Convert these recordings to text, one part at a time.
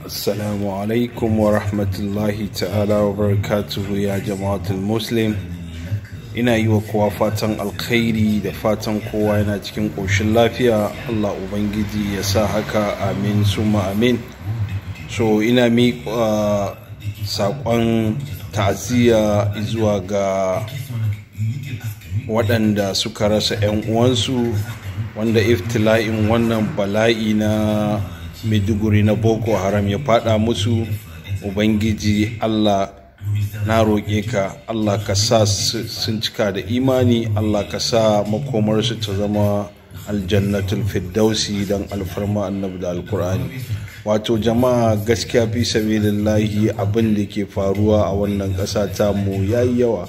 Assalamu alaikum wa rahmatullahi ta'ala wa barakatuhu ya jama'atul muslim. Ina yi wa kowa fatan alkhairi da fatan kowa yana cikin ƙoshin lafiya. Allah Ubangiji ya sa haka, amin summa amin. So ina miƙa saƙon ta'aziyya zuwa ga waɗanda suka rasa 'yan uwansu, wanda iftila'in wannan bala'i na Maiduguri na Boko Haram ya fada musu. Ubangiji Allah, na roƙe ka, Allah ka sa sun cika da imani, Allah ka sa makomarsu ta zama aljannatul firdausi don alfarma annabi da alkur'ani. Wato jama'a, gaskiya fi sabilillahi abin da ke faruwa a wannan ƙasa ta mu yayi yawa.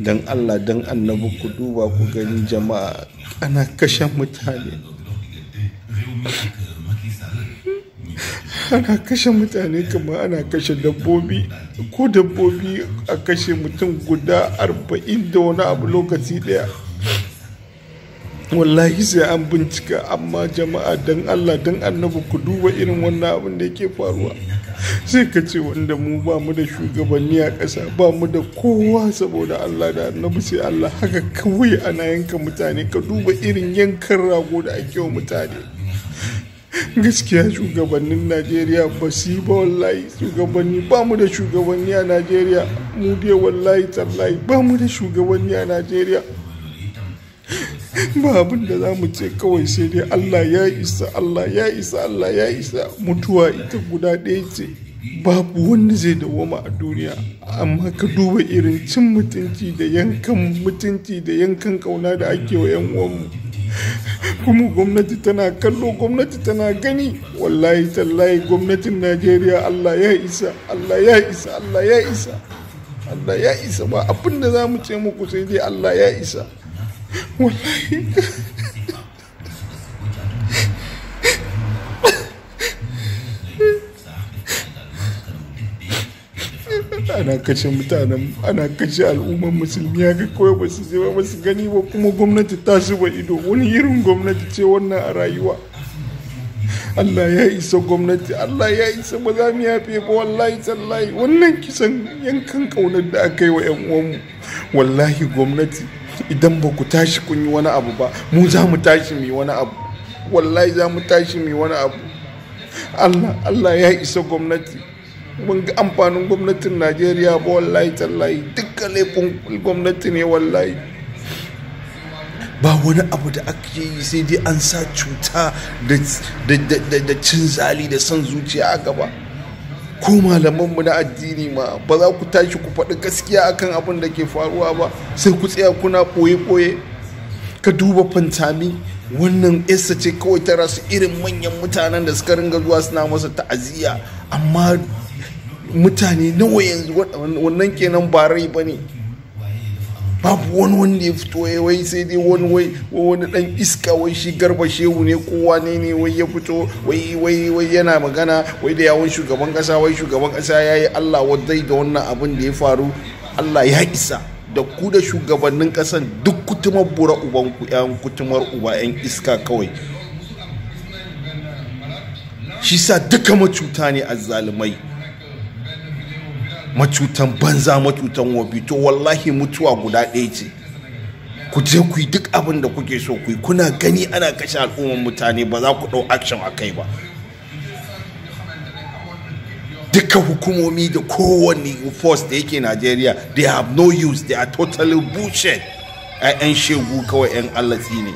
Dan Allah dan annabi ku duba ku gani jama'a, ana kashe mutane, ana kashe mutane kamar ana kashe dabbobi. Ko dabbobi a kashe mutum guda 40 da wani abu lokaci daya, wallahi sai an bincika. Amma jama'a dan Allah dan annabi ku duba irin wannan abin da yake faruwa. Sai ka ce wanda mu ba mu da shugabanni a ƙasa, ba mu da kowa, saboda Allah da annabi sai Allah, haka kawai ana yanka mutane. Ka duba irin yankan rago da ake wa mutane. Gaskiya shugabannin Najeriya ba su yi ba, wallahi shugabanni, ba mu da shugabanni a Najeriya. Mu dai wallahi tallahi ba mu da shugabanni a Najeriya. Ba abin da za mu ce kawai sai dai Allah ya isa, Allah ya isa, Allah ya isa. Mutuwa ita guda ɗaya ce, babu wanda zai dawoma a duniya. Amma ka duba irin cin mutunci da yankan mutunci da yankan kauna da ake wa 'yan uwanmu. Kuma gwamnati tana kallo, gwamnati tana gani. Wallahi tallahi gwamnatin Najeriya, Allah ya isa, Allah ya isa, Allah ya isa, Allah ya isa. Ba abin da za mu ce muku sai dai Allah ya isa. Wallahi ana kashe mutanen, ana kashe al'umman musulmi haka kawai, ba su je ba su gani ba. Kuma gwamnati ta zuba ido. Wani irin gwamnati ce wannan a rayuwa? Allah ya isa gwamnati, Allah ya isa, ba za mu yafe ba. Wallahi tallahi wannan kisan yankan kaunar da aka yi wa 'yan uwanmu, wallahi gwamnati idan ba ku tashi kun yi wani abu ba, mu za mu tashi mu yi wani abu. Wallahi za mu tashi mu yi wani abu. Allah ya isa gwamnati. Mun ga amfanin gwamnatin Najeriya ba, wallahi tallahi dukkan laifin gwamnati ne. Wallahi ba wani abu da ake yi sai dai an sa cuta da cin zali da son zuciya a gaba. Ko malamanmu na addini ma ba za ku tashi ku faɗi gaskiya akan abin da ke faruwa ba, sai ku tsaya kuna ɓoye-ɓoye. Ka duba Fantami, wannan yasa ce kawai ta rasu, irin manyan mutanen da suka ringa zuwa suna masa ta'aziyya. Amma mutane nawa yanzu wannan kenan ba rai ba ne. Babu wani wanda ya fito wai sai dai wani dan iska, wai shi Garba Shehu ne ko wane ne, wai ya fito wai yana magana wai da yawon shugaban kasa, wai shugaban kasa yayi Allah wadai da wannan abin da ya faru. Allah ya isa. Da ku da shugabannin kasan duk kutumar bura ubanku, yan kutumar uba, yan iska kawai. Shi sa duka macuta ne azzalumai, macutan banza, macutan wabi. To wallahi mutuwa guda ɗaya ce. Ku je ku yi duk abin da kuke so ku yi. Kuna gani ana kashe al'umman mutane, ba za ku ɗau action a kai ba. Duka hukumomi da kowane force da yake Najeriya, they have no use, they are totally bullshit. 'Yan shegu kawai, 'yan Allah ne.